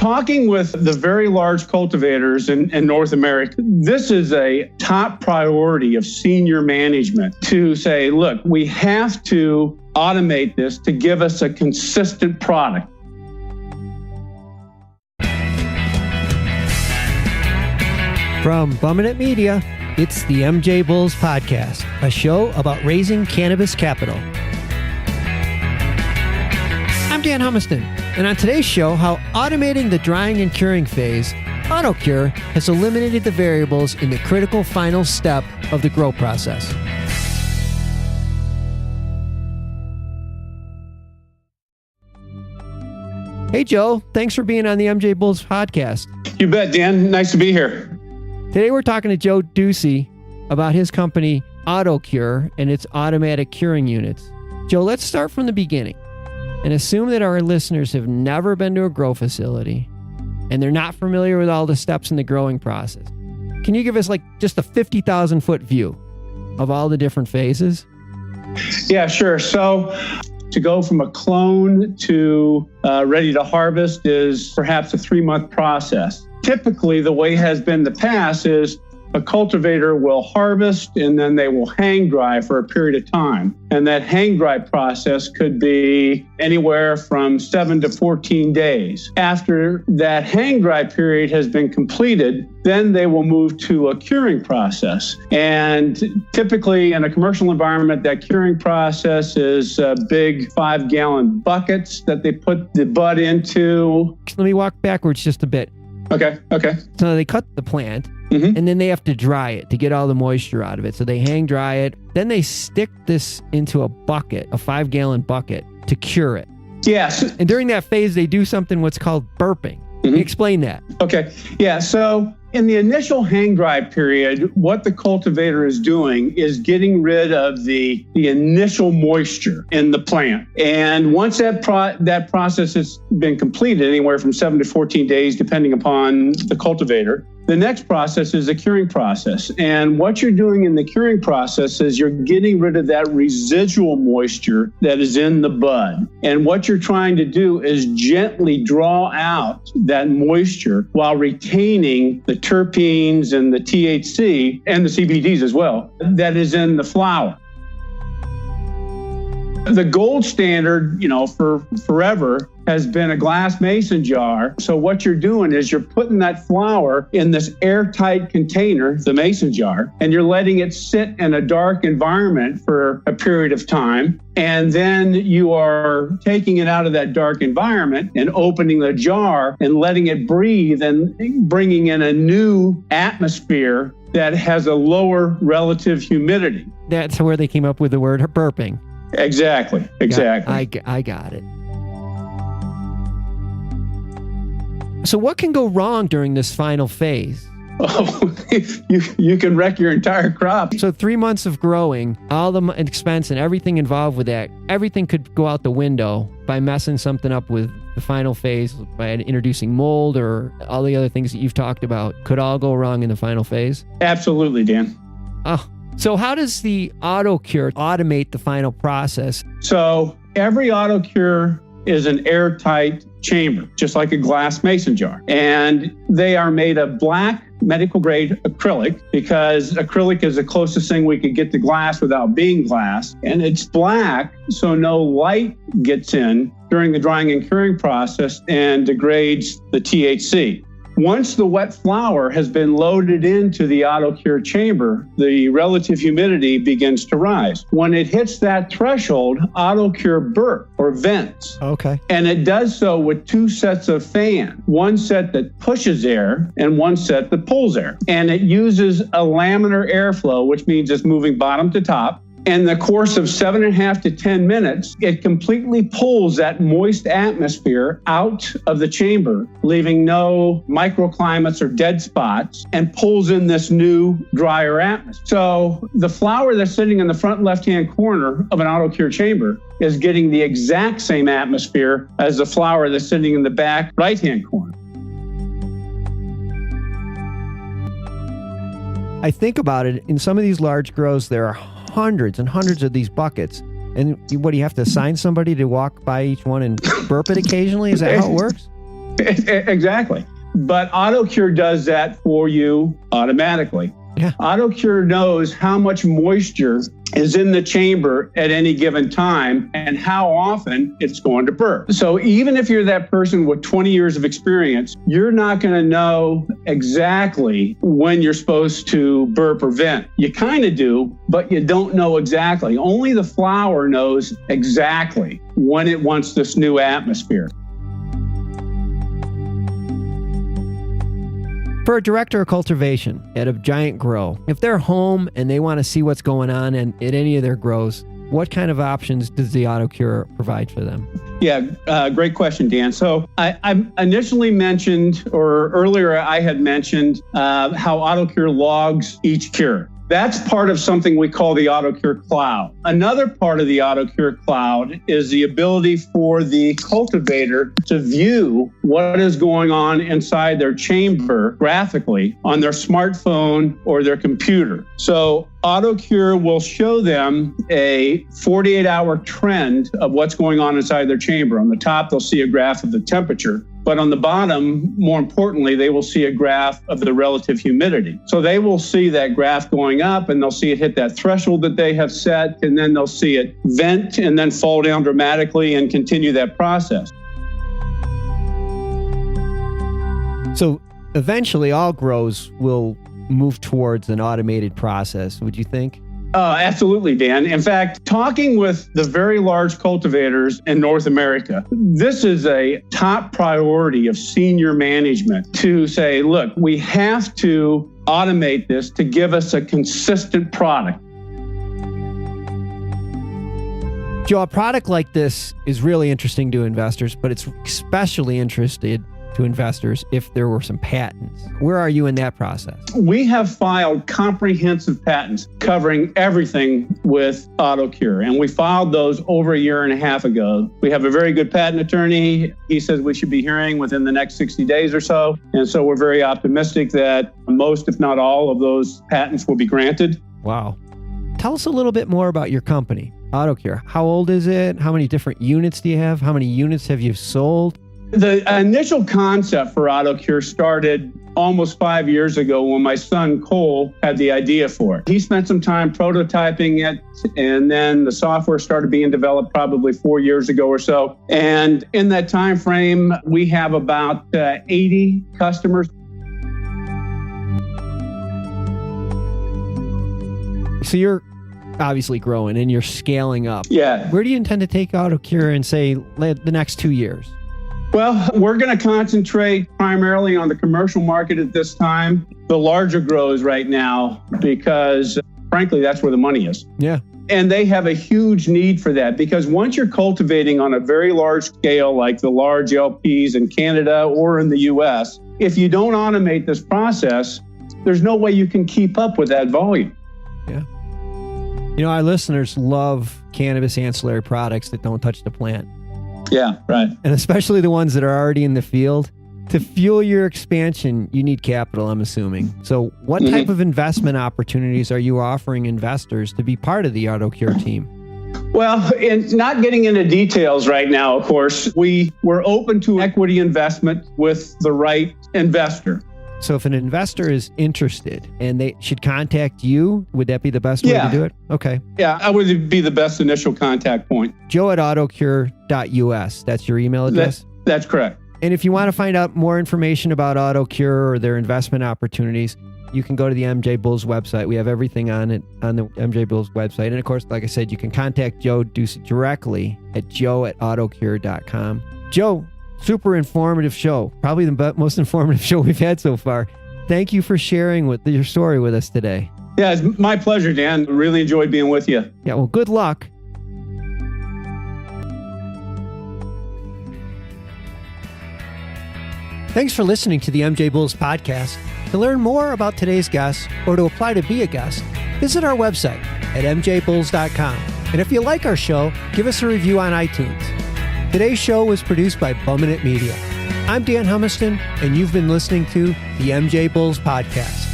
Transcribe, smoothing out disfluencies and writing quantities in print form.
talking with the very large cultivators in North America, this is a top priority of senior management to say, look, we have to automate this to give us a consistent product. From Bummin' Media, it's the MJBulls podcast, a show about raising cannabis capital. I'm Dan Humiston, and on today's show, how automating the drying and curing phase, AutoCure has eliminated the variables in the critical final step of the grow process. Hey, Joe. Thanks for being on the MJBulls podcast. You bet, Dan. Nice to be here. Today we're talking to Joe Ducey about his company AutoCure and its automatic curing units. Joe, let's start from the beginning and assume that our listeners have never been to a grow facility and they're not familiar with all the steps in the growing process. Can you give us just a 50,000 foot view of all the different phases? Yeah, sure. So to go from a clone to ready to harvest is perhaps a 3-month process. Typically, the way has been the past is a cultivator will harvest and then they will hang dry for a period of time. And that hang dry process could be anywhere from 7 to 14 days. After that hang dry period has been completed, then they will move to a curing process. And typically in a commercial environment, that curing process is big 5-gallon buckets that they put the bud into. Let me walk backwards just a bit. Okay. So they cut the plant, and then they have to dry it to get all the moisture out of it. So they hang dry it. Then they stick this into a bucket, a 5-gallon bucket, to cure it. Yes. And during that phase, they do something what's called burping. Explain that. Okay. Yeah. So in the initial hang dry period, what the cultivator is doing is getting rid of the initial moisture in the plant. And once that process has been completed, anywhere from 7 to 14 days, depending upon the cultivator, the next process is the curing process. And what you're doing in the curing process is you're getting rid of that residual moisture that is in the bud. And what you're trying to do is gently draw out that moisture while retaining the terpenes and the THC and the CBDs as well that is in the flower. The gold standard, for forever has been a glass mason jar. So what you're doing is you're putting that flower in this airtight container, the mason jar, and you're letting it sit in a dark environment for a period of time. And then you are taking it out of that dark environment and opening the jar and letting it breathe and bringing in a new atmosphere that has a lower relative humidity. That's where they came up with the word burping. Exactly. I got it. So what can go wrong during this final phase? Oh, you can wreck your entire crop. So 3 months of growing, all the expense and everything involved with that, everything could go out the window by messing something up with the final phase, by introducing mold or all the other things that you've talked about. Could all go wrong in the final phase? Absolutely, Dan. Oh. So how does the AutoCure automate the final process? So every AutoCure is an airtight chamber, just like a glass mason jar. And they are made of black medical grade acrylic because acrylic is the closest thing we could get to glass without being glass. And it's black, so no light gets in during the drying and curing process and degrades the THC. Once the wet flower has been loaded into the AutoCure chamber, the relative humidity begins to rise. When it hits that threshold, AutoCure burps or vents. Okay. And it does so with 2 sets of fans, one set that pushes air and one set that pulls air. And it uses a laminar airflow, which means it's moving bottom to top. In the course of 7.5 to 10 minutes, it completely pulls that moist atmosphere out of the chamber, leaving no microclimates or dead spots, and pulls in this new, drier atmosphere. So the flower that's sitting in the front left-hand corner of an AutoCure chamber is getting the exact same atmosphere as the flower that's sitting in the back right-hand corner. I think about it, in some of these large grows, there are hundreds and hundreds of these buckets. And what, do you have to assign somebody to walk by each one and burp it occasionally? Is that how it works? Exactly. But AutoCure does that for you automatically. Yeah. AutoCure knows how much moisture is in the chamber at any given time and how often it's going to burp. So even if you're that person with 20 years of experience, you're not going to know exactly when you're supposed to burp or vent. You kind of do, but you don't know exactly. Only the flower knows exactly when it wants this new atmosphere. For a director of cultivation at a giant grow, if they're home and they want to see what's going on at any of their grows, what kind of options does the AutoCure provide for them? Yeah, great question, Dan. So I initially mentioned, or earlier I had mentioned how AutoCure logs each cure. That's part of something we call the AutoCure Cloud. Another part of the AutoCure Cloud is the ability for the cultivator to view what is going on inside their chamber graphically on their smartphone or their computer. So AutoCure will show them a 48-hour trend of what's going on inside their chamber. On the top, they'll see a graph of the temperature. But on the bottom, more importantly, they will see a graph of the relative humidity. So they will see that graph going up, and they'll see it hit that threshold that they have set, and then they'll see it vent and then fall down dramatically and continue that process. So eventually all grows will move towards an automated process, would you think? Absolutely, Dan. In fact, talking with the very large cultivators in North America, this is a top priority of senior management to say, look, we have to automate this to give us a consistent product. Joe, a product like this is really interesting to investors, but it's especially interested to investors if there were some patents. Where are you in that process? We have filed comprehensive patents covering everything with AutoCure, and we filed those over a year and a half ago. We have a very good patent attorney. He says we should be hearing within the next 60 days or so, and so we're very optimistic that most, if not all, of those patents will be granted. Wow. Tell us a little bit more about your company, AutoCure. How old is it? How many different units do you have? How many units have you sold? The initial concept for AutoCure started almost 5 years ago when my son Cole had the idea for it. He spent some time prototyping it, and then the software started being developed probably 4 years ago or so. And in that time frame, we have about 80 customers. So you're obviously growing and you're scaling up. Yeah. Where do you intend to take AutoCure in, say, the next 2 years? Well, we're going to concentrate primarily on the commercial market at this time, the larger grows right now, because frankly, that's where the money is. Yeah. And they have a huge need for that, because once you're cultivating on a very large scale, like the large LPs in Canada or in the US, if you don't automate this process, there's no way you can keep up with that volume. Yeah. You know, our listeners love cannabis ancillary products that don't touch the plant. Yeah, right. And especially the ones that are already in the field. To fuel your expansion, you need capital, I'm assuming. So what type of investment opportunities are you offering investors to be part of the AutoCure team? Well, in not getting into details right now, of course, we're open to equity investment with the right investor. So if an investor is interested and they should contact you, would that be the best way to do it? Okay. Yeah, that would be the best initial contact point. Joe at AutoCure.us. That's your email address? That's correct. And if you want to find out more information about AutoCure or their investment opportunities, you can go to the MJBulls website. We have everything on it on the MJBulls website. And of course, like I said, you can contact Joe Ducey directly at joe@autocure.com. Joe, super informative show. Probably the most informative show we've had so far. Thank you for sharing your story with us today. Yeah, it's my pleasure, Dan. Really enjoyed being with you. Yeah, well, good luck. Thanks for listening to the MJBulls podcast. To learn more about today's guest or to apply to be a guest, visit our website at MJBulls.com. And if you like our show, give us a review on iTunes. Today's show was produced by Bumminit Media. I'm Dan Humiston, and you've been listening to the MJBulls podcast.